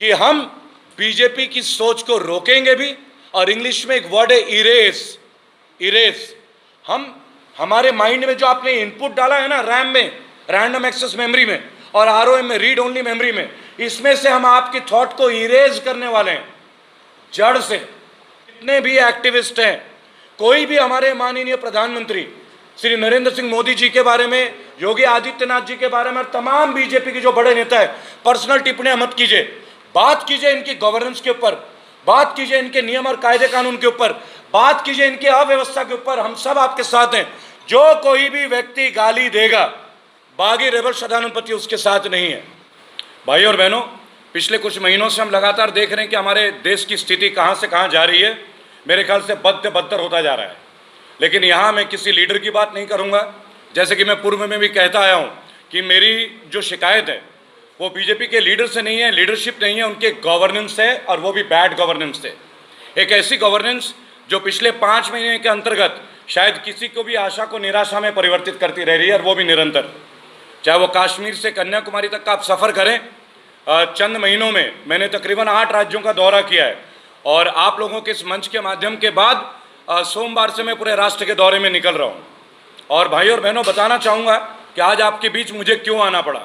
कि हम बीजेपी की सोच को रोकेंगे भी, और इंग्लिश में एक वर्ड है इरेज, इरेज। हम हमारे माइंड में जो आपने इनपुट डाला है ना, रैम में, रैंडम एक्सेस मेमोरी में, और आरओएम में, रीड ओनली मेमोरी में, इसमें से हम आपकी थॉट को इरेज करने वाले हैं जड़ से। जितने भी एक्टिविस्ट हैं, कोई भी हमारे माननीय प्रधानमंत्री श्री नरेंद्र सिंह मोदी जी के बारे में, योगी आदित्यनाथ जी के बारे में, और तमाम बीजेपी के जो बड़े नेता है, पर्सनल टिप्पणियां मत कीजिए, बात कीजिए इनकी गवर्नेंस के ऊपर, बात कीजिए इनके नियम और कायदे कानून के ऊपर, बात कीजिए इनकी अव्यवस्था के ऊपर। हम सब आपके साथ हैं। जो कोई भी व्यक्ति गाली देगा, बागी रेबल सदानंद पति उसके साथ नहीं है। भाई और बहनों, पिछले कुछ महीनों से हम लगातार देख रहे हैं कि हमारे देश की स्थिति कहां से कहां जा रही है। मेरे ख्याल से बदतर होता जा रहा है। लेकिन यहां मैं किसी लीडर की बात नहीं करूंगा। जैसे कि मैं पूर्व में भी कहता आया हूं कि मेरी जो शिकायत है वो बीजेपी के लीडर से नहीं है, लीडरशिप नहीं है, उनके गवर्नेंस है, और वो भी बैड गवर्नेंस है। एक ऐसी गवर्नेंस जो पिछले 5 महीने के अंतर्गत शायद किसी को भी आशा को निराशा में परिवर्तित करती रह रही है, और वो भी निरंतर। चाहे वो कश्मीर से कन्याकुमारी तक का आप सफ़र करें, चंद महीनों में मैंने तकरीबन 8 राज्यों का दौरा किया है, और आप लोगों के इस मंच के माध्यम के बाद सोमवार से मैं पूरे राष्ट्र के दौरे में निकल रहा हूँ। और भाई और बहनों, बताना चाहूँगा कि आज आपके बीच मुझे क्यों आना पड़ा।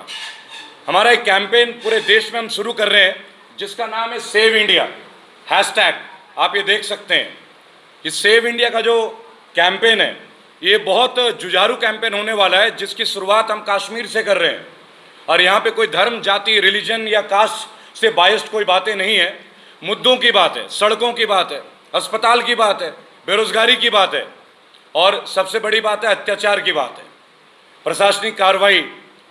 हमारा एक कैंपेन पूरे देश में हम शुरू कर रहे हैं जिसका नाम है सेव इंडिया हैशटैग। आप ये देख सकते हैं कि सेव इंडिया का जो कैंपेन है ये बहुत जुझारू कैंपेन होने वाला है, जिसकी शुरुआत हम कश्मीर से कर रहे हैं। और यहाँ पे कोई धर्म, जाति, रिलीजन या कास्ट से बायस्ड कोई बातें नहीं है। मुद्दों की बात है, सड़कों की बात है, अस्पताल की बात है, बेरोजगारी की बात है, और सबसे बड़ी बात है अत्याचार की बात है। प्रशासनिक कार्रवाई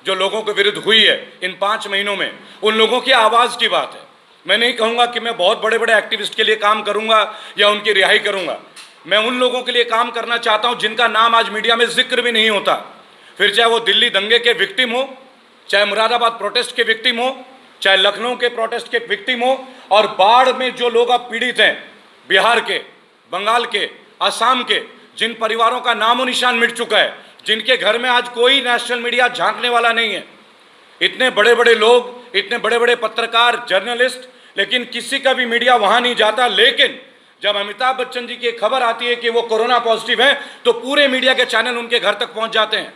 जो लोगों के विरुद्ध हुई है इन 5 महीनों में, उन लोगों की आवाज़ की बात है। मैं नहीं कहूँगा कि मैं बहुत बड़े बड़े एक्टिविस्ट के लिए काम करूँगा या उनकी रिहाई करूँगा। मैं उन लोगों के लिए काम करना चाहता हूँ जिनका नाम आज मीडिया में जिक्र भी नहीं होता। फिर चाहे वो दिल्ली दंगे के विक्टिम हो, चाहे मुरादाबाद प्रोटेस्ट के विक्टिम हो, चाहे लखनऊ के प्रोटेस्ट के विक्टिम हो, और बाढ़ में जो लोग अब पीड़ित हैं, बिहार के, बंगाल के, असम के, जिन परिवारों का नामो निशान मिट चुका है, जिनके घर में आज कोई नेशनल मीडिया झांकने वाला नहीं है। इतने बड़े बड़े लोग, इतने बड़े बड़े पत्रकार, जर्नलिस्ट, लेकिन किसी का भी मीडिया वहां नहीं जाता। लेकिन जब अमिताभ बच्चन जी की खबर आती है कि वो कोरोना पॉजिटिव हैं, तो पूरे मीडिया के चैनल उनके घर तक पहुंच जाते हैं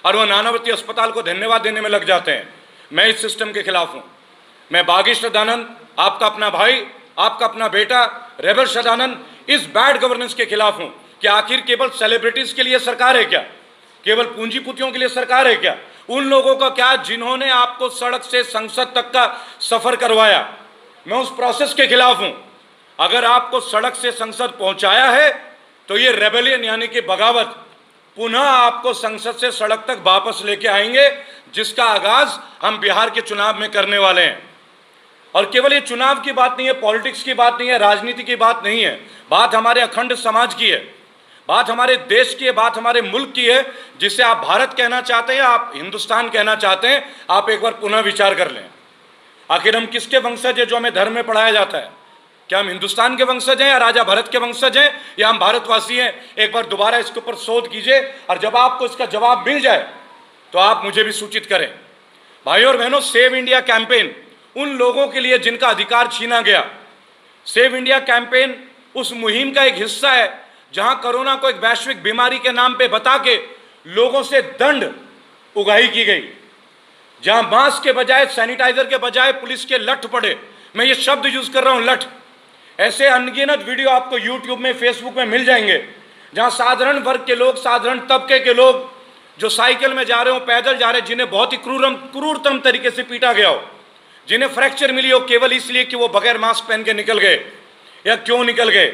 और वो नानावती अस्पताल को धन्यवाद देने में लग जाते हैं। मैं इस सिस्टम के खिलाफ हूं। मैं बागी सदानंद, आपका अपना भाई, आपका अपना बेटा रेबल सदानंद, इस बैड गवर्नेंस के खिलाफ हूं कि आखिर केवल सेलिब्रिटीज के लिए सरकार है क्या? केवल पूंजीपतियों के लिए सरकार है क्या? उन लोगों का क्या जिन्होंने आपको सड़क से संसद तक का सफर करवाया? मैं उस प्रोसेस के खिलाफ हूं। अगर आपको सड़क से संसद पहुंचाया है तो ये रेबेलियन यानी कि बगावत, पुनः आपको संसद से सड़क तक वापस लेके आएंगे, जिसका आगाज हम बिहार के चुनाव में करने वाले हैं। और केवल ये चुनाव की बात नहीं है, पॉलिटिक्स की बात नहीं है, राजनीति की बात नहीं है, बात हमारे अखंड समाज की है, बात हमारे देश की है, बात हमारे मुल्क की है। जिसे आप भारत कहना चाहते हैं, आप हिंदुस्तान कहना चाहते हैं, आप एक बार पुनः विचार कर लें। आखिर हम किसके वंशज हैं जो हमें धर्म में पढ़ाया जाता है? क्या हम हिंदुस्तान के वंशज हैं या राजा भरत के वंशज हैं या हम भारतवासी हैं? एक बार दोबारा इसके ऊपर शोध कीजिए, और जब आपको इसका जवाब मिल जाए तो आप मुझे भी सूचित करें। भाइयों और बहनों, सेव इंडिया कैंपेन उन लोगों के लिए जिनका अधिकार छीना गया। सेव इंडिया कैंपेन उस मुहिम का एक हिस्सा है जहां कोरोना को एक वैश्विक बीमारी के नाम पे बता के लोगों से दंड उगाही की गई, जहां मास्क के बजाय, सैनिटाइजर के बजाय पुलिस के लठ पड़े। मैं ये शब्द यूज कर रहा हूं, लठ। ऐसे अनगिनत वीडियो आपको यूट्यूब में, फेसबुक में मिल जाएंगे जहां साधारण वर्ग के लोग, साधारण तबके के लोग जो साइकिल में जा रहे हो, पैदल जा रहे हैं, जिन्हें बहुत ही क्रूरतम तरीके से पीटा गया हो, जिन्हें फ्रैक्चर मिली हो केवल इसलिए कि वो बगैर मास्क पहन के निकल गए। या क्यों निकल गए?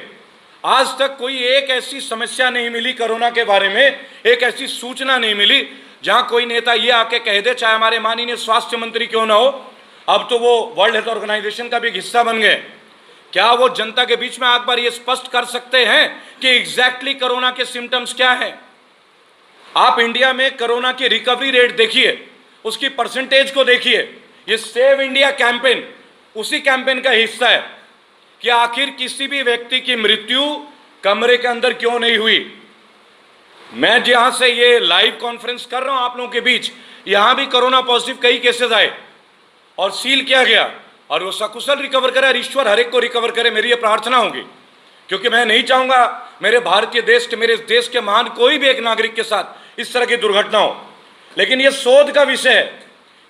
आज तक कोई एक ऐसी समस्या नहीं मिली कोरोना के बारे में, एक ऐसी सूचना नहीं मिली जहां कोई नेता ये आके कह दे, चाहे हमारे माननीय स्वास्थ्य मंत्री क्यों ना हो, अब तो वो वर्ल्ड हेल्थ ऑर्गेनाइजेशन का भी एक हिस्सा बन गए। क्या वो जनता के बीच में एक बार ये स्पष्ट कर सकते हैं कि एग्जैक्टली कोरोना के सिम्टम्स क्या हैं? आप इंडिया में कोरोना की रिकवरी रेट देखिए, उसकी परसेंटेज को देखिए। ये सेव इंडिया कैंपेन उसी कैंपेन का हिस्सा है कि आखिर किसी भी व्यक्ति की मृत्यु कमरे के अंदर क्यों नहीं हुई। मैं जहां से ये लाइव कॉन्फ्रेंस कर रहा हूं आप लोगों के बीच, यहां भी कोरोना पॉजिटिव कई केसेस आए और सील किया गया। और वो सकुशल रिकवर करे और ईश्वर हर एक को रिकवर करे, मेरी ये प्रार्थना होगी। क्योंकि मैं नहीं चाहूंगा मेरे भारतीय देश के, मेरे देश के महान कोई भी एक नागरिक के साथ इस तरह की दुर्घटना हो। लेकिन ये शोध का विषय है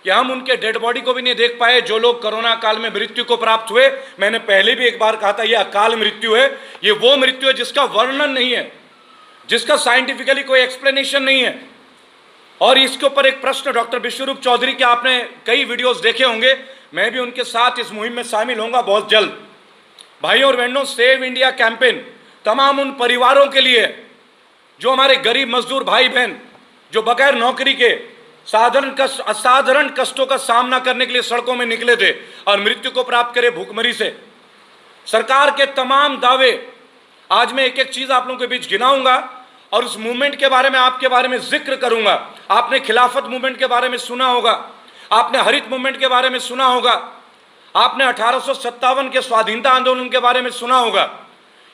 कि हम उनके डेड बॉडी को भी नहीं देख पाए जो लोग कोरोना काल में मृत्यु को प्राप्त हुए। मैंने पहले भी एक बार कहा था, यह अकाल मृत्यु है। ये वो मृत्यु है जिसका वर्णन नहीं है, जिसका साइंटिफिकली कोई एक्सप्लेनेशन नहीं है। और इसके ऊपर एक प्रश्न डॉक्टर विश्वरूप चौधरी के आपने कई वीडियोस देखे होंगे, मैं भी उनके साथ इस मुहिम में शामिल होऊंगा बहुत जल्द। भाइयों और बहनों, सेव इंडिया कैंपेन तमाम उन परिवारों के लिए जो हमारे गरीब मजदूर भाई बहन जो बगैर नौकरी के असाधारण कष्टों का सामना करने के लिए सड़कों में निकले थे और मृत्यु को प्राप्त करे भूखमरी से। सरकार के तमाम दावे, आज मैं एक एक चीज आप लोगों के बीच गिनाऊंगा और उस मूवमेंट के बारे में, आपके बारे में जिक्र करूंगा। आपने खिलाफत मूवमेंट के बारे में सुना होगा, आपने हरित मूवमेंट के बारे में सुना होगा, आपने 1857 के स्वाधीनता आंदोलन के बारे में सुना होगा।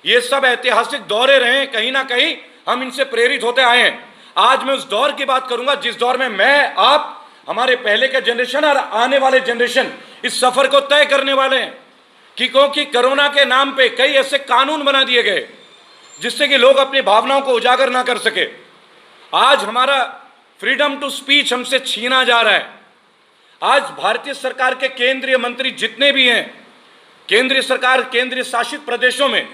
ये सब ऐतिहासिक दौरे रहे हैं, कहीं ना कहीं हम इनसे प्रेरित होते आए हैं। आज मैं उस दौर की बात करूंगा जिस दौर में मैं, आप, हमारे पहले के जनरेशन और आने वाले जनरेशन इस सफर को तय करने वाले हैं। कि क्योंकि कोरोना के नाम पे कई ऐसे कानून बना दिए गए जिससे कि लोग अपनी भावनाओं को उजागर ना कर सके। आज हमारा फ्रीडम टू स्पीच हमसे छीना जा रहा है। आज भारतीय सरकार के केंद्रीय मंत्री जितने भी हैं, केंद्रीय सरकार, केंद्रीय शासित प्रदेशों में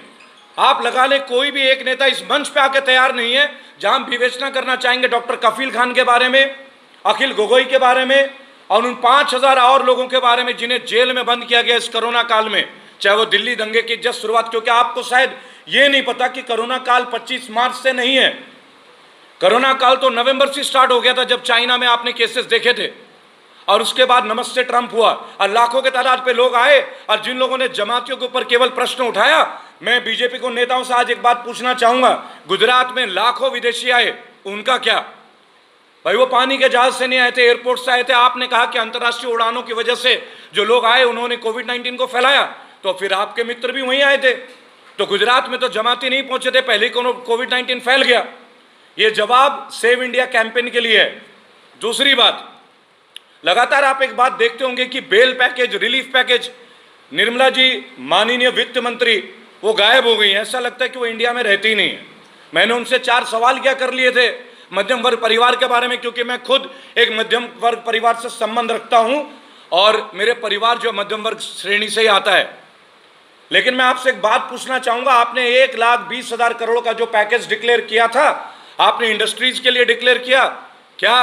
आप लगा लें, कोई भी एक नेता इस मंच पे आके तैयार नहीं है जहां हम विवेचना करना चाहेंगे डॉक्टर कफील खान के बारे में, अखिल गोगोई के बारे में और उन 5000 और लोगों के बारे में जिन्हें जेल में बंद किया गया इस कोरोना काल में, चाहे वो दिल्ली दंगे की जस्ट शुरुआत। क्योंकि आपको शायद ये नहीं पता कि कोरोना काल 25 मार्च से नहीं है। कोरोना काल तो नवंबर से स्टार्ट हो गया था जब चाइना में आपने केसेस देखे थे, और उसके बाद नमस्ते ट्रंप हुआ और लाखों के तादाद पे लोग आए। और जिन लोगों ने जमातियों के ऊपर केवल प्रश्न उठाया, मैं बीजेपी को नेताओं से आज एक बात पूछना चाहूंगा, गुजरात में लाखों विदेशी आए, उनका क्या भाई? वो पानी के जहाज से नहीं आए थे, एयरपोर्ट से आए थे। आपने कहा कि अंतर्राष्ट्रीय उड़ानों की वजह से जो लोग आए उन्होंने कोविड-19 को फैलाया, तो फिर आपके मित्र भी वहीं आए थे। तो गुजरात में तो जमाती नहीं पहुंचे थे, पहले ही कोविड-19 फैल गया। ये जवाब सेव इंडिया कैंपेन के लिए है। दूसरी बात, लगातार आप एक बात देखते होंगे कि bail package, relief package, Nirmala ji माननीय वित्त मंत्री वो गायब हो गई हैं। ऐसा लगता है कि वो इंडिया में रहती ही नहीं है। मैंने उनसे 4 सवाल क्या कर लिए थे मध्यम वर्ग परिवार के बारे में, क्योंकि मैं खुद एक मध्यम वर्ग परिवार से संबंध रखता हूं और मेरे परिवार जो मध्यम वर्ग श्रेणी से ही आता है। लेकिन मैं आपसे एक बात पूछना चाहूंगा, आपने 1,20,000 करोड़ का जो पैकेज डिक्लेयर किया था, आपने इंडस्ट्रीज के लिए डिक्लेयर किया, क्या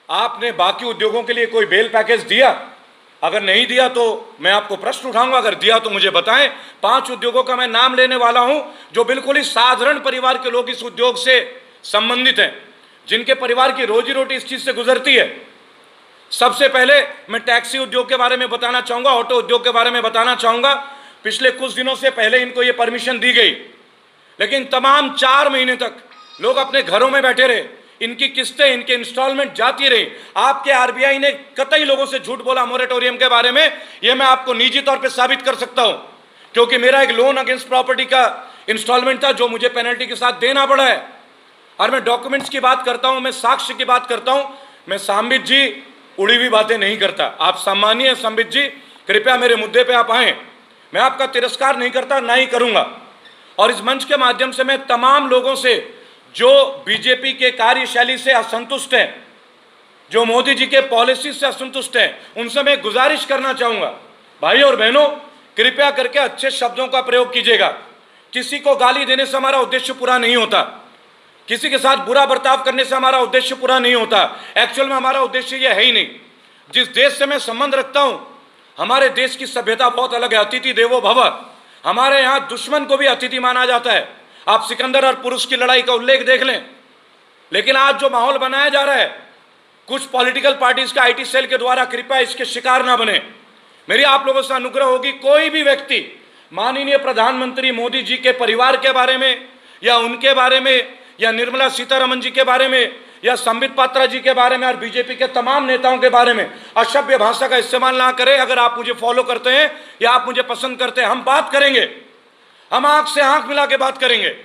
आपने बाकी उद्योगों के लिए कोई बेल पैकेज दिया? अगर नहीं दिया तो मैं आपको प्रश्न उठाऊंगा, अगर दिया तो मुझे बताएं। 5 उद्योगों का मैं नाम लेने वाला हूं जो बिल्कुल ही साधारण परिवार के लोग इस उद्योग से संबंधित हैं, जिनके परिवार की रोजी रोटी इस चीज से गुजरती है। सबसे पहले मैं टैक्सी उद्योग के बारे में बताना चाहूंगा, ऑटो उद्योग के बारे में बताना चाहूंगा। पिछले कुछ दिनों से पहले इनको यह परमिशन दी गई, लेकिन तमाम 4 महीने तक लोग अपने घरों में बैठे रहे, इनकी किस्तें, इनके इंस्टॉलमेंट जाती रही। आपके आरबीआई ने कतई लोगों से झूठ बोला मोरेटोरियम के बारे में, यह मैं आपको निजी तौर पे साबित कर सकता हूं, क्योंकि मेरा एक लोन अगेंस्ट प्रॉपर्टी का इंस्टॉलमेंट था जो मुझे पेनल्टी के साथ देना पड़ा है। और मैं डॉक्यूमेंट्स की बात करता हूं, मैं साक्ष्य की बात करता हूं, मैं संबित जी उड़ी हुई बातें नहीं करता। आप सम्मानीय हैं संबित जी, कृपया मेरे मुद्दे पे आप आए। मैं आपका तिरस्कार नहीं करता, ना ही करूंगा। और इस मंच के माध्यम से मैं तमाम लोगों से जो बीजेपी के कार्यशैली से असंतुष्ट हैं, जो मोदी जी के पॉलिसी से असंतुष्ट हैं, उनसे मैं गुजारिश करना चाहूंगा, भाई और बहनों, कृपया करके अच्छे शब्दों का प्रयोग कीजिएगा। किसी को गाली देने से हमारा उद्देश्य पूरा नहीं होता, किसी के साथ बुरा बर्ताव करने से हमारा उद्देश्य पूरा नहीं होता। एक्चुअल में हमारा उद्देश्य यह है ही नहीं। जिस देश से मैं संबंध रखता हूं, हमारे देश की सभ्यता बहुत अलग है, अतिथि देवो भव। हमारे यहां दुश्मन को भी अतिथि माना जाता है। आप सिकंदर और पुरुष की लड़ाई का उल्लेख देख लें। लेकिन आज जो माहौल बनाया जा रहा है कुछ पॉलिटिकल पार्टीज के आईटी सेल के द्वारा, कृपया इसके शिकार ना बने। मेरी आप लोगों से अनुग्रह होगी, कोई भी व्यक्ति माननीय प्रधानमंत्री मोदी जी के परिवार के बारे में या उनके बारे में या निर्मला सीतारमण जी के बारे में या संबित पात्रा जी के बारे में और बीजेपी के तमाम नेताओं के बारे में असभ्य भाषा का इस्तेमाल ना करें। अगर आप मुझे फॉलो करते हैं या आप मुझे पसंद करते हैं, हम बात करेंगे, हम आंख से आंख मिला के बात करेंगे,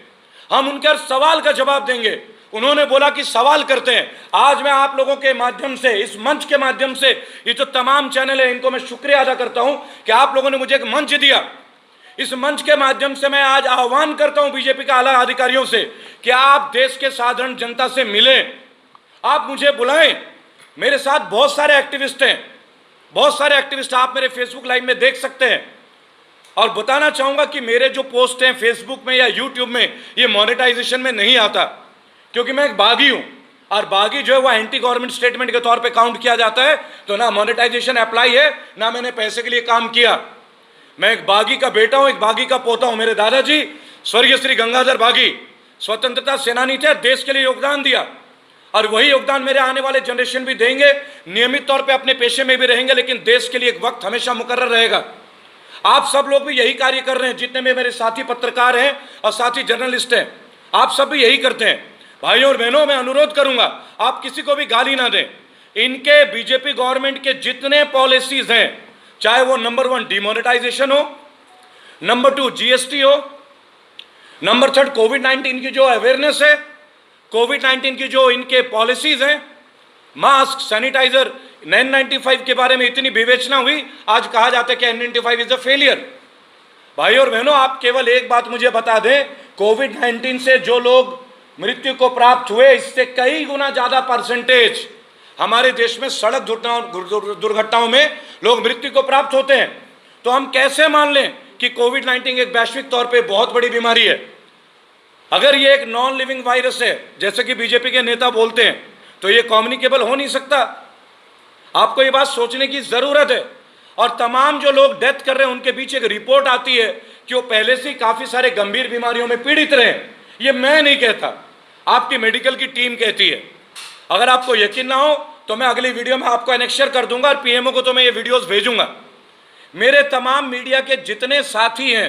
हम उनके हर सवाल का जवाब देंगे। उन्होंने बोला कि सवाल करते हैं। आज मैं आप लोगों के माध्यम से, इस मंच के माध्यम से, ये जो तमाम चैनल है इनको मैं शुक्रिया अदा करता हूं कि आप लोगों ने मुझे एक मंच दिया। इस मंच के माध्यम से मैं आज आह्वान करता हूं बीजेपी के आला अधिकारियों से कि आप देश के साधारण जनता से मिलें, आप मुझे बुलाएं। मेरे साथ बहुत सारे एक्टिविस्ट हैं, बहुत सारे एक्टिविस्ट आप मेरे फेसबुक लाइव में देख सकते हैं। और बताना चाहूंगा कि मेरे जो पोस्ट हैं फेसबुक में या यूट्यूब में, ये मोनेटाइजेशन में नहीं आता, क्योंकि मैं एक बागी हूं, और बागी जो है वह एंटी गवर्नमेंट स्टेटमेंट के तौर पे काउंट किया जाता है। तो ना मोनेटाइजेशन अप्लाई है, ना मैंने पैसे के लिए काम किया। मैं एक बागी का बेटा हूं, एक बागी का पोता हूं। मेरे दादाजी स्वर्गीय श्री गंगाधर बागी स्वतंत्रता सेनानी थे, देश के लिए योगदान दिया, और वही योगदान मेरे आने वाले जनरेशन भी देंगे। नियमित तौर पे अपने पेशे में भी रहेंगे, लेकिन देश के लिए एक वक्त हमेशा मुकर्रर रहेगा। आप सब लोग भी यही कार्य कर रहे हैं, जितने भी मेरे साथी पत्रकार हैं और साथी जर्नलिस्ट हैं, आप सब भी यही करते हैं। भाइयों और बहनों, मैं अनुरोध करूंगा, आप किसी को भी गाली ना दें। इनके बीजेपी गवर्नमेंट के जितने पॉलिसीज हैं, चाहे वो नंबर 1 डिमोनेटाइजेशन हो, नंबर 2 जीएसटी हो, नंबर 3 कोविड-19 की जो अवेयरनेस है, कोविड-19 की जो इनके पॉलिसीज हैं, मास्क, सैनिटाइजर, N95 के बारे में इतनी विवेचना हुई, आज कहा जाता है कि N95 इज अ फेलियर। भाइयों और बहनों, आप केवल एक बात मुझे बता दें, कोविड-19 से जो लोग मृत्यु को प्राप्त हुए, इससे कई गुना ज्यादा परसेंटेज हमारे देश में सड़क दुर्घटनाओं में लोग मृत्यु को प्राप्त होते हैं। तो हम कैसे मान लें कि कोविड-19 एक वैश्विक तौर पे बहुत बड़ी बीमारी है? अगर ये एक नॉन लिविंग वायरस है, जैसे कि बीजेपी के नेता बोलते हैं, तो ये कम्युनिकेबल हो नहीं सकता। आपको ये बात सोचने की जरूरत है। और तमाम जो लोग डेथ कर रहे हैं, उनके पीछे एक रिपोर्ट आती है कि वो पहले से ही काफी सारे गंभीर बीमारियों में पीड़ित रहे। ये मैं नहीं कहता, आपकी मेडिकल की टीम कहती है। अगर आपको यकीन ना हो तो मैं अगली वीडियो में आपको एनेक्शर कर दूंगा, और पीएमओ को तो मैं ये वीडियोस भेजूंगा। मेरे तमाम मीडिया के जितने साथी हैं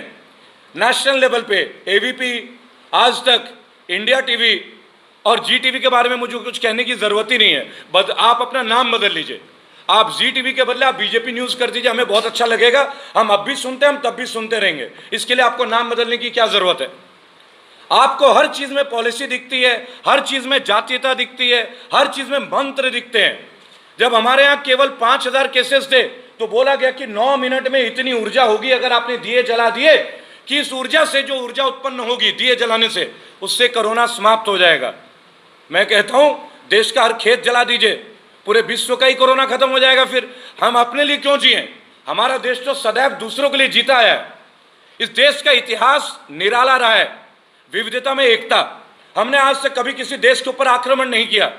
नेशनल लेवल पे, एबीपी, आज तक, इंडिया टीवी और जी टीवी के बारे में मुझे कुछ कहने की जरूरत ही नहीं है। आप अपना नाम बदल लीजिए, आप जी टीवी के बदले आप बीजेपी न्यूज कर दीजिए, हमें बहुत अच्छा लगेगा। हम अब भी सुनते हैं, हम तब भी सुनते रहेंगे। इसके लिए आपको नाम बदलने की क्या जरूरत है? आपको हर चीज में पॉलिसी दिखती है, हर चीज में जातीयता दिखती है, हर चीज में मंत्र दिखते हैं। जब हमारे यहाँ केवल 5000 केसेस थे तो बोला गया कि 9 मिनट में इतनी ऊर्जा होगी अगर आपने दिए जला दिए, कि इस ऊर्जा से जो ऊर्जा उत्पन्न होगी दिए जलाने से, उससे कोरोना समाप्त हो जाएगा। मैं कहता हूं, देश का हर खेत जला दीजिए, पूरे विश्व का ही कोरोना खत्म हो जाएगा। फिर हम अपने लिए क्यों जिए? हमारा देश तो सदैव दूसरों के लिए जीता है। इस देश का इतिहास निराला रहा है, विविधता में एकता। हमने आज तक कभी किसी देश के ऊपर आक्रमण नहीं किया,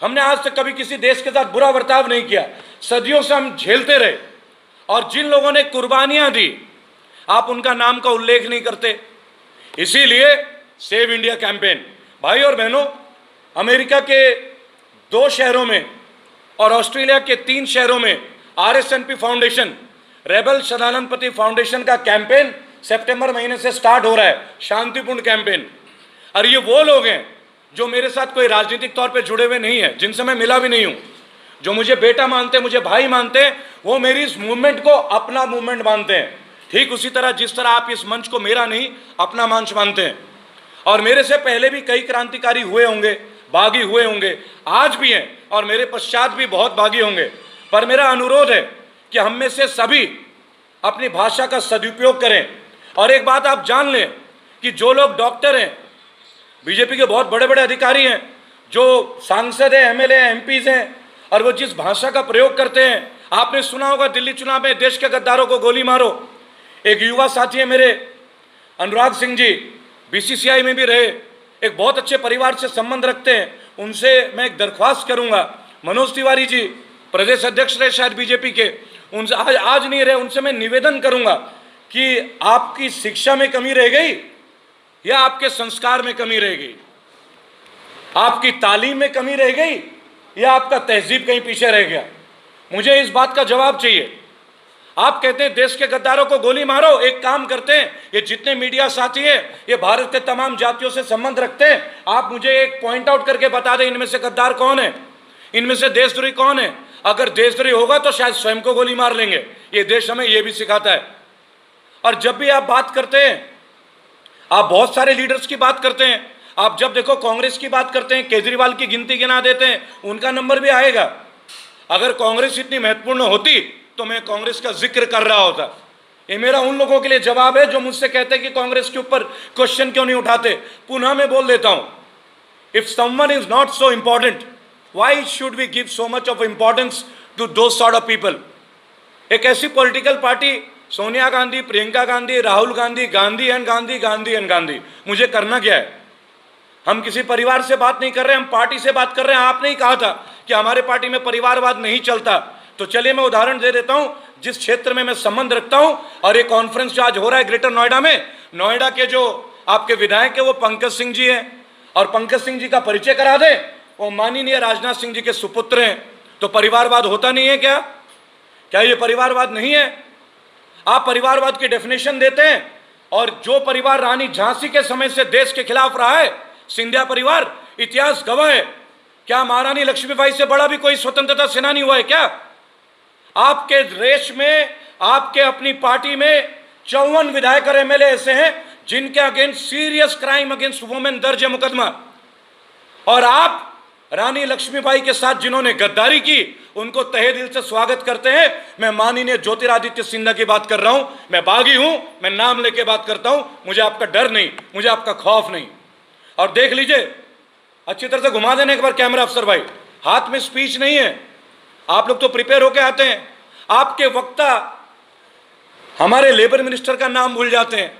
हमने आज तक कभी किसी देश के साथ बुरा बर्ताव नहीं किया। सदियों से हम झेलते रहे, और जिन लोगों ने कुर्बानियां दी, आप उनका नाम का उल्लेख नहीं करते। इसीलिए सेव इंडिया कैंपेन, भाई और बहनों, अमेरिका के 2 शहरों में और ऑस्ट्रेलिया के 3 शहरों में RSNP Foundation, Rebel Sadanand Foundation का कैंपेन सितंबर महीने से स्टार्ट हो रहा है, शांतिपूर्ण कैंपेन। और ये वो लोग हैं जो मेरे साथ कोई राजनीतिक तौर पे जुड़े हुए नहीं है, जिनसे मैं मिला भी नहीं हूं, जो मुझे बेटा मानते हैं, मुझे भाई मानते हैं, वो मेरी इस मूवमेंट को अपना मूवमेंट मानते हैं। ठीक उसी तरह जिस तरह आप इस मंच को मेरा नहीं अपना मंच मानते हैं। और मेरे से पहले भी कई क्रांतिकारी हुए होंगे, बागी हुए होंगे, आज भी हैं, और मेरे पश्चात भी बहुत बागी होंगे। पर मेरा अनुरोध है कि हम में से सभी अपनी भाषा का सदुपयोग करें। और एक बात आप जान लें कि जो लोग डॉक्टर हैं, बीजेपी के बहुत बड़े बड़े अधिकारी हैं, जो सांसद हैं, MLA हैं, MPs हैं, और वो जिस भाषा का प्रयोग करते हैं, आपने सुना होगा दिल्ली चुनाव में देश के गद्दारों को गोली मारो। एक युवा साथी है मेरे, अनुराग सिंह जी, BCCI में भी रहे, एक बहुत अच्छे परिवार से संबंध रखते हैं। उनसे मैं एक दरख्वास्त करूंगा, मनोज तिवारी जी प्रदेश अध्यक्ष रहे शायद बीजेपी के, उनसे आज नहीं रहे, उनसे मैं निवेदन करूंगा कि आपकी शिक्षा में कमी रह गई या आपके संस्कार में कमी रह गई, आपकी तालीम में कमी रह गई या आपका तहजीब कहीं पीछे रह गया? मुझे इस बात का जवाब चाहिए। आप कहते हैं देश के गद्दारों को गोली मारो, एक काम करते हैं, ये जितने मीडिया साथी हैं, ये भारत के तमाम जातियों से संबंध रखते हैं, आप मुझे एक पॉइंट आउट करके बता दें इनमें से गद्दार कौन है, इनमें से देशद्रोही कौन है। अगर देशद्रोही होगा तो शायद स्वयं को गोली मार लेंगे। ये देश हमें ये भी सिखाता है। और जब भी आप बात करते हैं, आप बहुत सारे लीडर्स की बात करते हैं, आप जब देखो कांग्रेस की बात करते हैं, केजरीवाल की गिनती गिना देते हैं, उनका नंबर भी आएगा। अगर कांग्रेस इतनी महत्वपूर्ण होती तो मैं कांग्रेस का जिक्र कर रहा होता। ये मेरा उन लोगों के लिए जवाब है जो मुझसे कहते हैं कि कांग्रेस के ऊपर क्वेश्चन क्यों नहीं उठाते। पुनः मैं बोल देता हूं, if someone is not so important, why should we give so much of importance to those sort of people. एक ऐसी political party, Sonia Gandhi, Priyanka Gandhi, Rahul Gandhi, Gandhi and Gandhi, Gandhi and Gandhi, मुझे करना क्या है? हम किसी परिवार से बात नहीं कर रहे, हम पार्टी से बात कर रहे हैं। आपने ही कहा था कि हमारे पार्टी में परिवारवाद नहीं चलता। तो चलिए मैं उदाहरण दे देता हूं, जिस क्षेत्र में मैं संबंध रखता हूं। और एक कॉन्फ्रेंस जो आज हो रहा है ग्रेटर नोएडा में, नोएडा के जो आपके विधायक है वो पंकज सिंह जी हैं, और पंकज सिंह जी का परिचय करा दे, वो माननीय राजनाथ सिंह जी के सुपुत्र हैं। तो परिवारवाद होता नहीं है क्या? क्या ये परिवारवाद नहीं है? आप परिवारवाद की डेफिनेशन देते हैं, और जो परिवार रानी झांसी के समय से देश के खिलाफ रहा है, सिंधिया परिवार, इतिहास गवाह है। क्या महारानी लक्ष्मीबाई से बड़ा भी कोई स्वतंत्रता सेनानी हुआ है क्या? आपके देश में, आपके अपनी पार्टी में 54 विधायक और एमएलए ऐसे हैं जिनके against serious crime against women दर्ज है मुकदमा। और आप रानी लक्ष्मीबाई के साथ जिन्होंने गद्दारी की, उनको तहे दिल से स्वागत करते हैं। मैं माननीय ज्योतिरादित्य सिंधिया की बात कर रहा हूं। मैं बागी हूं, मैं नाम लेके बात करता हूं। मुझे आपका डर नहीं, मुझे आपका खौफ नहीं। और देख लीजिए, अच्छी तरह से घुमा देने एक बार कैमरा अफसर भाई, हाथ में स्पीच नहीं है। आप लोग तो प्रिपेयर होके आते हैं। आपके वक्ता हमारे लेबर मिनिस्टर का नाम भूल जाते हैं।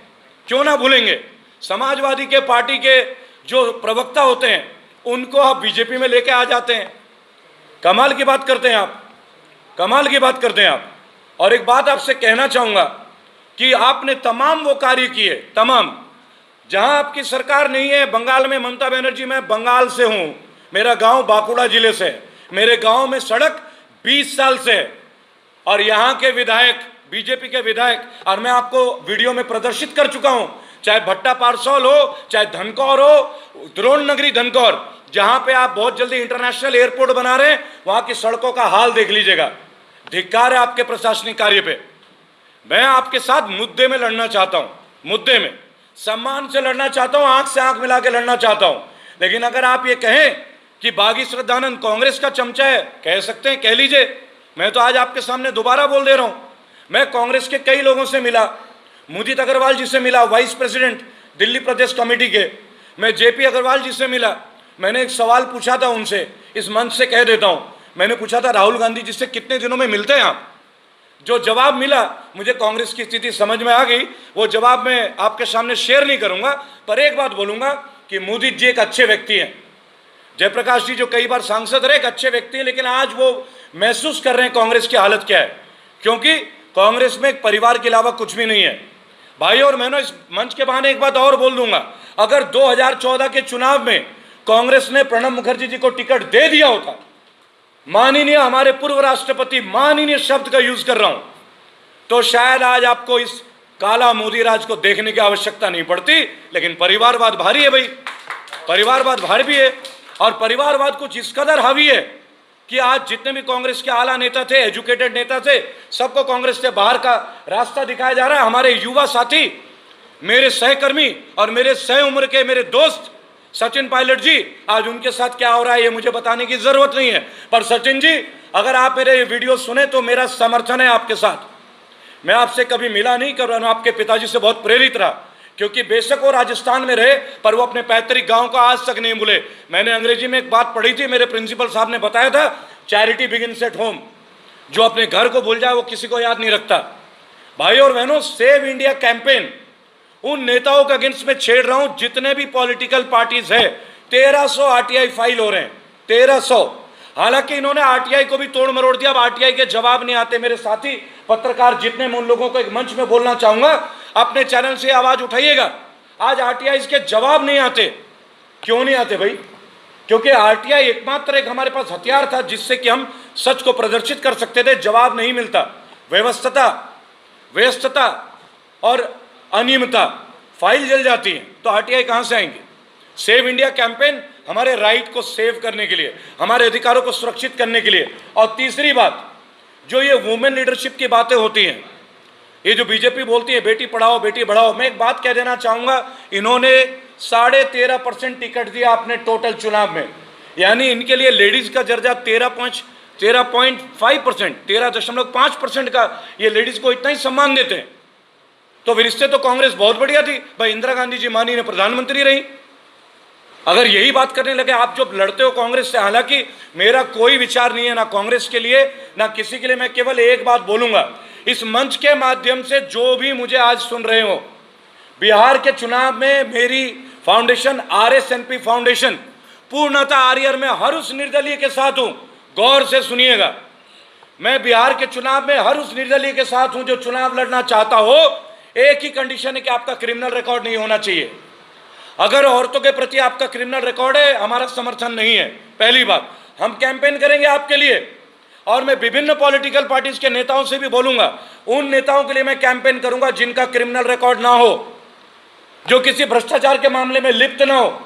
क्यों ना भूलेंगे? समाजवादी के पार्टी के जो प्रवक्ता होते हैं उनको आप बीजेपी में लेके आ जाते हैं। कमाल की बात करते हैं आप, कमाल की बात करते हैं आप। और एक बात आपसे कहना चाहूंगा कि आपने तमाम वो कार्य किए, तमाम, जहां आपकी सरकार नहीं है। बंगाल में ममता बनर्जी, मैं बंगाल से हूं, मेरा गांव बांकुड़ा जिले से है। मेरे गांव में सड़क 20 साल से है, और यहां के विधायक, बीजेपी के विधायक, और मैं आपको वीडियो में प्रदर्शित कर चुका हूं, चाहे भट्टा पारसौल हो, चाहे धनकौर हो, द्रोण नगरी धनकौर, जहां पे आप बहुत जल्दी इंटरनेशनल एयरपोर्ट बना रहे हैं, वहां की सड़कों का हाल देख लीजिएगा। धिक्कार है आपके प्रशासनिक कार्य पे। मैं आपके साथ मुद्दे में लड़ना चाहता हूं, मुद्दे में सम्मान से लड़ना चाहता हूं, आंख से आंख मिला के लड़ना चाहता हूं। लेकिन अगर आप ये कहें कि बागी श्रद्धानंद कांग्रेस का चमचा है, कह सकते हैं, कह लीजिए। मैं तो आज आपके सामने दोबारा बोल दे रहा हूं, मैं कांग्रेस के कई लोगों से मिला, मुदित अग्रवाल जी से मिला, वाइस प्रेसिडेंट दिल्ली प्रदेश कमेटी के। मैं जेपी अग्रवाल जी से मिला। मैंने एक सवाल पूछा था उनसे, इस मंच से कह देता हूं, मैंने पूछा था राहुल गांधी जी से कितने दिनों में मिलते हैं आप? जो जवाब मिला, मुझे कांग्रेस की स्थिति समझ में आ गई। वो जवाब मैं आपके सामने शेयर नहीं करूंगा, पर एक बात बोलूंगा कि मोदी जी एक अच्छे व्यक्ति हैं। जयप्रकाश जी जो कई बार सांसद रहे, एक अच्छे व्यक्ति हैं, लेकिन आज वो महसूस कर रहे हैं कांग्रेस की हालत क्या है, क्योंकि कांग्रेस में एक परिवार के अलावा कुछ भी नहीं है। भाई और बहनों, इस मंच के बहाने एक बात और बोल दूंगा, अगर 2014 के चुनाव में कांग्रेस ने प्रणब मुखर्जी जी को टिकट दे दिया होता, माननीय हमारे पूर्व राष्ट्रपति, माननीय शब्द का यूज कर रहा हूं, तो शायद आज आपको इस काला मोदी राज को देखने की आवश्यकता नहीं पड़ती। लेकिन परिवारवाद भारी है भाई, परिवारवाद भारी भी है। और परिवारवाद कुछ इस कदर हावी है कि आज जितने भी कांग्रेस के आला नेता थे, एजुकेटेड नेता थे, सबको कांग्रेस से बाहर का रास्ता दिखाया जा रहा है। हमारे युवा साथी, मेरे सहकर्मी और मेरे सह उम्र के मेरे दोस्त सचिन पायलट जी, आज उनके साथ क्या हो रहा है ये मुझे बताने की जरूरत नहीं है। पर सचिन जी, अगर आप मेरे वीडियो सुने तो मेरा समर्थन है आपके साथ। मैं आपसे कभी मिला नहीं, कर रहा, आपके पिताजी से बहुत प्रेरित रहा, क्योंकि बेशक वो राजस्थान में रहे पर वो अपने पैतृक गांव को आज तक नहीं भूले। मैंने अंग्रेजी में एक बात पढ़ी थी, मेरे प्रिंसिपल साहब ने बताया था, चैरिटी बिगिंस एट होम। जो अपने घर को भूल जाए वो किसी को याद नहीं रखता। भाई और बहनों, सेव इंडिया कैंपेन उन नेताओं के अगेंस्ट में छेड़ रहा हूं जितने भी पॉलिटिकल पार्टीज है। 1300 आरटीआई फाइल हो रहे हैं, 1300। हालांकि इन्होंने आरटीआई को भी तोड़ मरोड़ दिया, अब आरटीआई के जवाब नहीं आते। मेरे साथी पत्रकार जितने, मैं उन लोगों को एक मंच में बोलना चाहूंगा, अपने चैनल से आवाज उठाइएगा। आज आरटीआई के जवाब नहीं आते। क्यों नहीं आते भाई? क्योंकि आरटीआई एकमात्र एक हमारे पास हथियार था जिससे कि हम सच को प्रदर्शित कर सकते थे। जवाब नहीं मिलता, व्यस्तता और अनियमितता, फाइल जल जाती है, तो आरटीआई कहां से आएंगे? सेव इंडिया कैंपेन हमारे राइट को सेव करने के लिए, हमारे अधिकारों को सुरक्षित करने के लिए। और तीसरी बात, जो ये वुमेन लीडरशिप की बातें होती हैं, ये जो बीजेपी बोलती है बेटी पढ़ाओ बेटी बढ़ाओ, मैं एक बात कह देना चाहूंगा, इन्होंने 13.5% टिकट दिया आपने टोटल चुनाव में, यानी इनके लिए लेडीज का दर्जा 13.5%, 13.5% का ये लेडीज को इतना ही सम्मान देते हैं। तो फिर इससे तो कांग्रेस बहुत बढ़िया थी भाई, इंदिरा गांधी जी मानी ने प्रधानमंत्री रही। अगर यही बात करने लगे आप जो लड़ते हो कांग्रेस से, हालांकि मेरा कोई विचार नहीं है ना कांग्रेस के लिए ना किसी के लिए, मैं केवल एक बात बोलूंगा, इस मंच के माध्यम से जो भी मुझे आज सुन रहे हो, बिहार के चुनाव में मेरी फाउंडेशन RSNP फाउंडेशन पूर्णतः आर्यर में हर उस निर्दलीय के साथ हूं। गौर से सुनिएगा, मैं बिहार के चुनाव में हर उस निर्दलीय के साथ हूं जो चुनाव लड़ना चाहता हो। एक ही कंडीशन है कि आपका क्रिमिनल रिकॉर्ड नहीं होना चाहिए। अगर औरतों के प्रति आपका क्रिमिनल रिकॉर्ड है, हमारा समर्थन नहीं है। पहली बात, हम कैंपेन करेंगे आपके लिए, और मैं विभिन्न पॉलिटिकल पार्टीज के नेताओं से भी बोलूंगा, उन नेताओं के लिए मैं कैंपेन करूंगा जिनका क्रिमिनल रिकॉर्ड ना हो, जो किसी भ्रष्टाचार के मामले में लिप्त ना हो,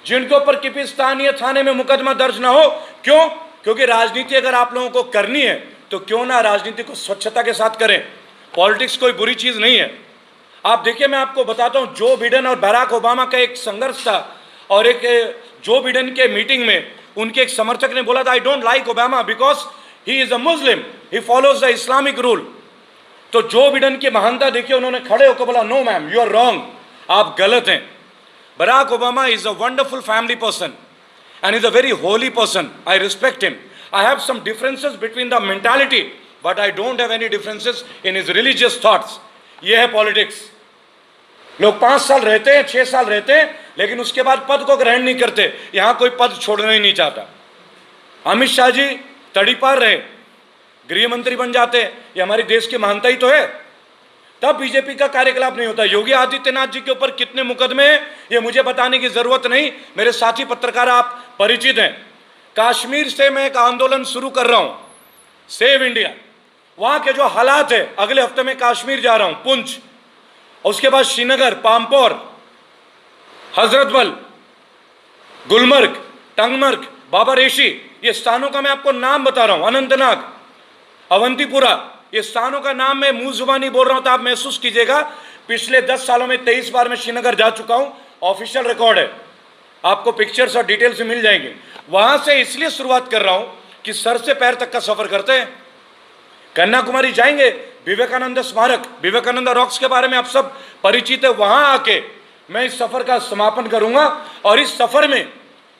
जिनके ऊपर किसी स्थानीय थाने में मुकदमा दर्ज ना हो। क्यों? क्योंकि राजनीति अगर आप लोगों को करनी है तो क्यों ना राजनीति को स्वच्छता के साथ करें। पॉलिटिक्स कोई बुरी चीज नहीं है। आप देखिए, मैं आपको बताता हूं, जो बिडेन और बराक ओबामा का एक संघर्ष था, और एक जो बिडेन के मीटिंग में उनके एक समर्थक ने बोला था, I don't like Obama because he is a Muslim, he follows the Islamic rule. तो जो बिडेन की महानता देखिए, उन्होंने खड़े होकर बोला, no ma'am, you are wrong, आप गलत हैं। Barack Obama is a wonderful family person and is a very holy person. I respect him. I have some differences between the mentality, but I don't have any differences in his religious thoughts. ये है politics. लोग 5 साल रहते हैं, 6 साल रहते हैं, लेकिन उसके बाद पद को ग्रहण नहीं करते। यहां कोई पद छोड़ना ही नहीं चाहता। अमित शाह जी तड़ीपार रहे, गृह मंत्री बन जाते, ये हमारी देश की महानता ही तो है। तब बीजेपी का कार्यकलाप नहीं होता। योगी आदित्यनाथ जी के ऊपर कितने मुकदमे हैं ये मुझे बताने की जरूरत नहीं, मेरे साथी पत्रकार आप परिचित हैं। कश्मीर से मैं एक आंदोलन शुरू कर रहा हूं, सेव इंडिया। वहां के जो हालात है, अगले हफ्ते में कश्मीर जा रहा हूं, पुंछ, उसके बाद श्रीनगर, पामपोर, हजरतबल, गुलमर्ग, टंगमर्ग, बाबा रेशी, ये स्थानों का मैं आपको नाम बता रहा हूं, अनंतनाग, अवंतीपुरा, ये स्थानों का नाम मैं मुंह जुबानी बोल रहा हूं तो आप महसूस कीजिएगा। पिछले 10 सालों में 23 बार मैं श्रीनगर जा चुका हूं, ऑफिशियल रिकॉर्ड है, आपको पिक्चर्स और डिटेल्स मिल जाएंगे। वहां से इसलिए शुरुआत कर रहा हूं कि सर से पैर तक का सफर करते हैं। कन्याकुमारी जाएंगे, विवेकानंद स्मारक, विवेकानंद रॉक्स के बारे में आप सब परिचित है। वहां आके मैं इस सफर का समापन करूंगा, और इस सफर में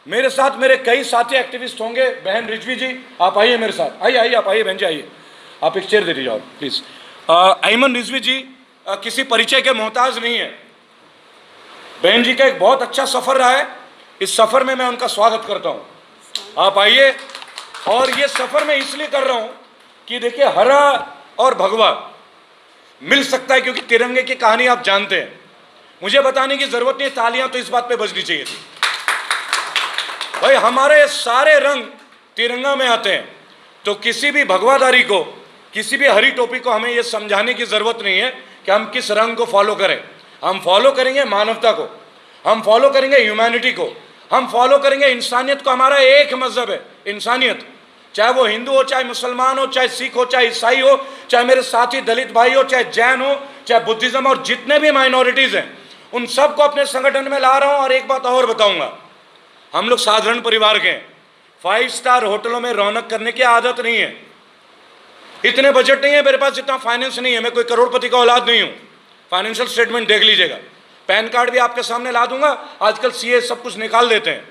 मेरे साथ मेरे कई साथी एक्टिविस्ट होंगे। बहन रिजवी जी आप आइए मेरे साथ, आइए आइए, आप आइए बहन जी, आइए, आप एक चेयर दे दीजिए प्लीज। अयमन रिजवी जी किसी परिचय के मोहताज नहीं है। बहन जी का एक बहुत अच्छा सफर रहा है, इस सफर में मैं उनका स्वागत करता हूं। आप आइए। और ये सफर मैं इसलिए कर रहा हूं कि देखिए, हरा और भगवा मिल सकता है, क्योंकि तिरंगे की कहानी आप जानते हैं, मुझे बताने की जरूरत नहीं, तालियां तो इस बात पे बजनी चाहिए थी भाई। हमारे सारे रंग तिरंगा में आते हैं, तो किसी भी भगवाधारी को, किसी भी हरी टोपी को हमें यह समझाने की जरूरत नहीं है कि हम किस रंग को फॉलो करें। हम फॉलो करेंगे मानवता को, हम फॉलो करेंगे ह्यूमैनिटी को, हम फॉलो करेंगे इंसानियत को। हमारा एक मजहब है, इंसानियत, चाहे वो हिंदू हो, चाहे मुसलमान हो, चाहे सिख हो, चाहे ईसाई हो, चाहे मेरे साथी दलित भाई हो, चाहे जैन हो, चाहे बुद्धिज्म, और जितने भी माइनॉरिटीज हैं उन सबको अपने संगठन में ला रहा हूं। और एक बात और बताऊंगा, हम लोग साधारण परिवार के हैं, 5 स्टार होटलों में रौनक करने की आदत नहीं है, इतने बजट नहीं है मेरे पास, इतना फाइनेंस नहीं है, मैं कोई करोड़पति का औलाद नहीं हूं। फाइनेंशियल स्टेटमेंट देख लीजिएगा, पैन कार्ड भी आपके सामने ला दूंगा, आजकल सीए सब कुछ निकाल देते हैं।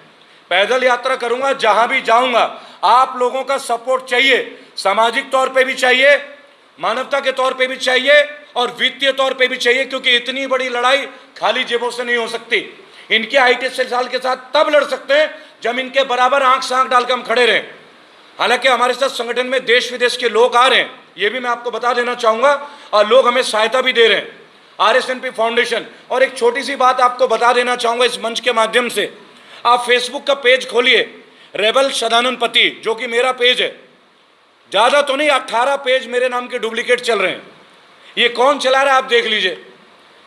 पैदल यात्रा करूंगा, जहां भी जाऊंगा आप लोगों का सपोर्ट चाहिए, सामाजिक तौर पे भी चाहिए, मानवता के तौर पे भी चाहिए, और वित्तीय तौर पे भी चाहिए, क्योंकि इतनी बड़ी लड़ाई खाली जेबों से नहीं हो सकती। इनके IT साल के साथ तब लड़ सकते हैं जब इनके बराबर आंख से आंख डालकर हम खड़े रहें। हालांकि हमारे साथ संगठन में देश विदेश के लोग आ रहे हैं, ये भी मैं आपको बता देना चाहूंगा, और लोग हमें सहायता भी दे रहे हैं, RSNP फाउंडेशन। और एक छोटी सी बात आपको बता देना चाहूंगा इस मंच के माध्यम से, आप फेसबुक का पेज खोलिए, रेबल सदानंद पति, जो कि मेरा पेज है, ज्यादा तो नहीं, 18 पेज मेरे नाम के डुप्लीकेट चल रहे हैं। ये कौन चला रहा है आप देख लीजिए,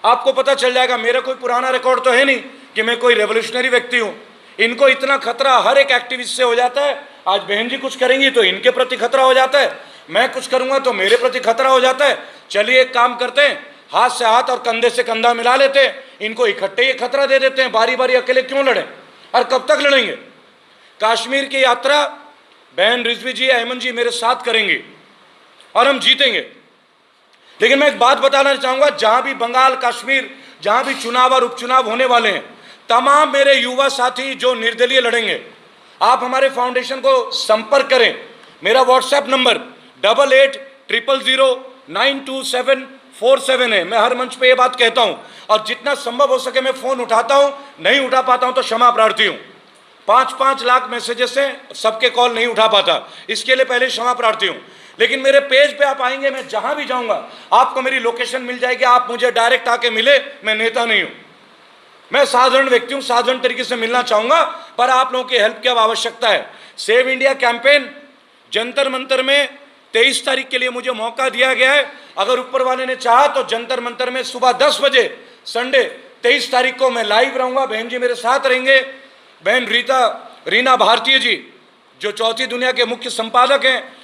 आपको पता चल जाएगा। मेरा कोई पुराना रिकॉर्ड तो है नहीं कि मैं कोई रेवोल्यूशनरी व्यक्ति हूं। इनको इतना खतरा हर एक एक्टिविस्ट से हो जाता है। आज बहन जी कुछ करेंगी तो इनके प्रति खतरा हो जाता है, मैं कुछ करूंगा तो मेरे प्रति खतरा हो जाता है। चलिए एक काम करते हैं, हाथ से हाथ और कंधे से कंधा मिला लेते हैं, इनको इकट्ठे ही खतरा दे देते हैं। बारी बारी अकेले क्यों लड़ें और कब तक लड़ेंगे? कश्मीर की यात्रा बहन रिजवी जी, अहमद जी मेरे साथ करेंगे और हम जीतेंगे। लेकिन मैं एक बात बताना चाहूंगा, जहां भी बंगाल, कश्मीर, जहां भी चुनाव और उपचुनाव होने वाले हैं, तमाम मेरे युवा साथी जो निर्दलीय लड़ेंगे, आप हमारे फाउंडेशन को संपर्क करें। मेरा व्हाट्सएप नंबर 8800092747 है। मैं हर मंच पे ये बात कहता हूं और जितना संभव हो सके मैं फोन उठाता हूं। नहीं उठा पाता हूं तो क्षमा प्रार्थी हूं। 5-5 लाख मैसेजेस हैं, सबके कॉल नहीं उठा पाता, इसके लिए पहले क्षमा प्रार्थी हूं। लेकिन मेरे पेज पे आप आएंगे, मैं जहां भी जाऊंगा आपको मेरी लोकेशन मिल जाएगी। आप मुझे डायरेक्ट आके मिले, मैं नेता नहीं हूं, मैं साधारण व्यक्ति हूं, साधारण तरीके से मिलना चाहूंगा, पर आप लोगों की हेल्प की अब आवश्यकता है। Save India campaign Jantar Mantar में 23 तारीख के लिए मुझे मौका दिया गया है। अगर ऊपर वाले ने चाहा तो जंतर मंतर में सुबह 10 बजे संडे 23 तारीख को मैं लाइव रहूंगा। बहन जी मेरे साथ रहेंगे, बहन रीना भारतीय जी जो चौथी दुनिया के मुख्य संपादक हैं,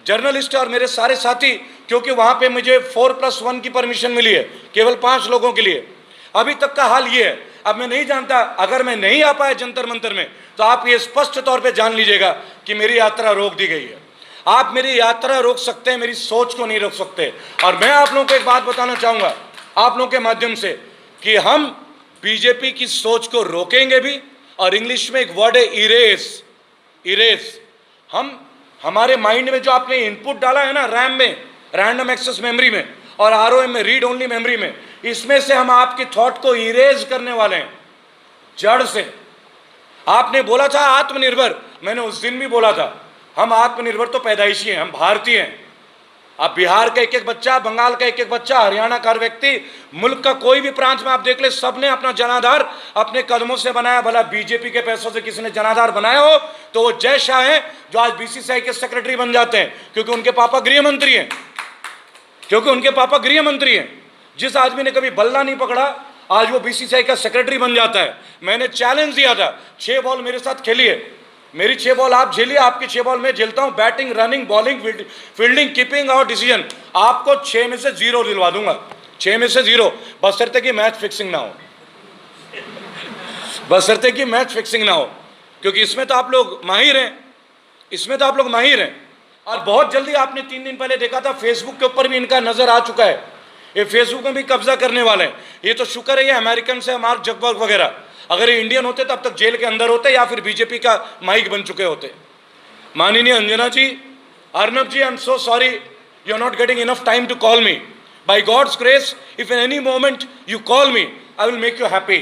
जर्नलिस्ट और मेरे सारे साथी, क्योंकि वहां पे मुझे 4+1 की परमिशन मिली है केवल 5 लोगों के लिए। अभी तक का हाल ये है। अब मैं नहीं जानता, अगर मैं नहीं आ पाया जंतर मंतर में तो आप ये स्पष्ट तौर पे जान लीजिएगा कि मेरी यात्रा रोक दी गई है। आप मेरी यात्रा रोक सकते हैं, मेरी सोच को नहीं रोक सकते। और मैं आप लोगों को एक बात बताना चाहूंगा आप लोगों के माध्यम से कि हम बीजेपी की सोच को रोकेंगे भी, और इंग्लिश में एक वर्ड है इरेज, इरेज। हम हमारे माइंड में जो आपने इनपुट डाला है ना, रैम में, रैंडम एक्सेस मेमोरी में, और आरओएम में, रीड ओनली मेमोरी में, इसमें से हम आपकी थॉट को इरेज करने वाले हैं जड़ से। आपने बोला था आत्मनिर्भर, मैंने उस दिन भी बोला था हम आत्मनिर्भर तो पैदाइशी हैं, हम भारतीय हैं। आप बिहार का एक एक बच्चा, बंगाल का एक एक बच्चा, हरियाणा का हर व्यक्ति, मुल्क का कोई भी प्रांत में आप देख ले, सबने अपना जनाधार अपने कदमों से बनाया। भला बीजेपी के पैसों से किसी ने जनाधार बनाया हो तो वो जय शाह हैं जो आज बीसीसीआई के सेक्रेटरी बन जाते हैं, क्योंकि उनके पापा गृह मंत्री हैं, क्योंकि उनके पापा गृह मंत्री हैं। जिस आदमी ने कभी बल्ला नहीं पकड़ा आज वो बीसीसीआई का सेक्रेटरी बन जाता है। मैंने चैलेंज दिया था, 6 बॉल मेरे साथ खेलिए, मेरी 6 बॉल आप झेलिए, आपकी 6 बॉल मैं झेलता हूं। Batting, running, bowling, fielding, keeping और डिसीजन, आपको 6 में से 0 दिलवा दूंगा, 6 में से 0, बशर्ते कि मैच फिक्सिंग ना हो, बशर्ते कि मैच फिक्सिंग ना हो, क्योंकि इसमें तो आप लोग माहिर हैं, इसमें तो आप लोग माहिर हैं। और बहुत जल्दी आपने 3 दिन पहले देखा था फेसबुक के ऊपर भी इनका नजर आ चुका है, ये फेसबुक में भी कब्जा करने वाले हैं। ये तो शुक्र है ये अमेरिकन से, मार्क जकबर्ग वगैरह, अगर ये इंडियन होते तो अब तक जेल के अंदर होते या फिर बीजेपी का माइक बन चुके होते। माननीय Anjana ji, Arnab ji, I am so sorry you are not getting enough time to call me. By God's grace if in any moment you call me I will make you happy.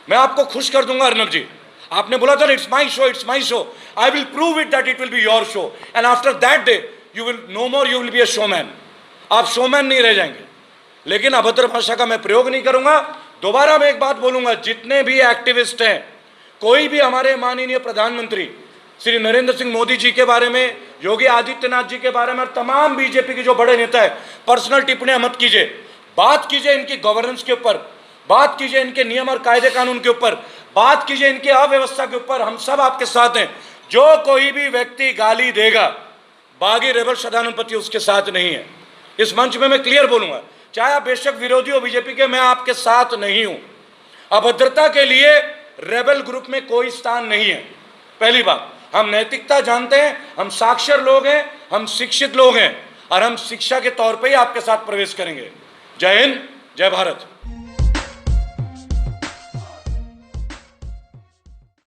मैं आपको खुश कर दूंगा अर्नब जी। आपने बोला था it's my show, it's my show, I will prove it that it will be your show and after that day you will no more, you will be a showman. आप showman नहीं रह जाएंगे। लेकिन अभद्र भाषा का मैं प्रयोग नहीं करूंगा। दोबारा मैं एक बात बोलूंगा, जितने भी एक्टिविस्ट हैं, कोई भी हमारे माननीय प्रधानमंत्री श्री नरेंद्र सिंह मोदी जी के बारे में, योगी आदित्यनाथ जी के बारे में और तमाम बीजेपी के जो बड़े नेता है, पर्सनल टिप्पणियां मत कीजिए। बात कीजिए इनकी गवर्नेंस के ऊपर, बात कीजिए इनके नियम और कायदे कानून के ऊपर, बात कीजिए इनकी अव्यवस्था के ऊपर। हम सब आपके साथ हैं। जो कोई भी व्यक्ति गाली देगा, बागी रेबल सदानंद उसके साथ नहीं है। इस मंच में मैं क्लियर बोलूंगा, चाहे आप बेशक विरोधी हो बीजेपी के, मैं आपके साथ नहीं हूं। अभद्रता के लिए रेबल ग्रुप में कोई स्थान नहीं है। पहली बात, हम नैतिकता जानते हैं, हम साक्षर लोग हैं, हम शिक्षित लोग हैं, और हम शिक्षा के तौर पे ही आपके साथ प्रवेश करेंगे। जय हिंद, जय भारत।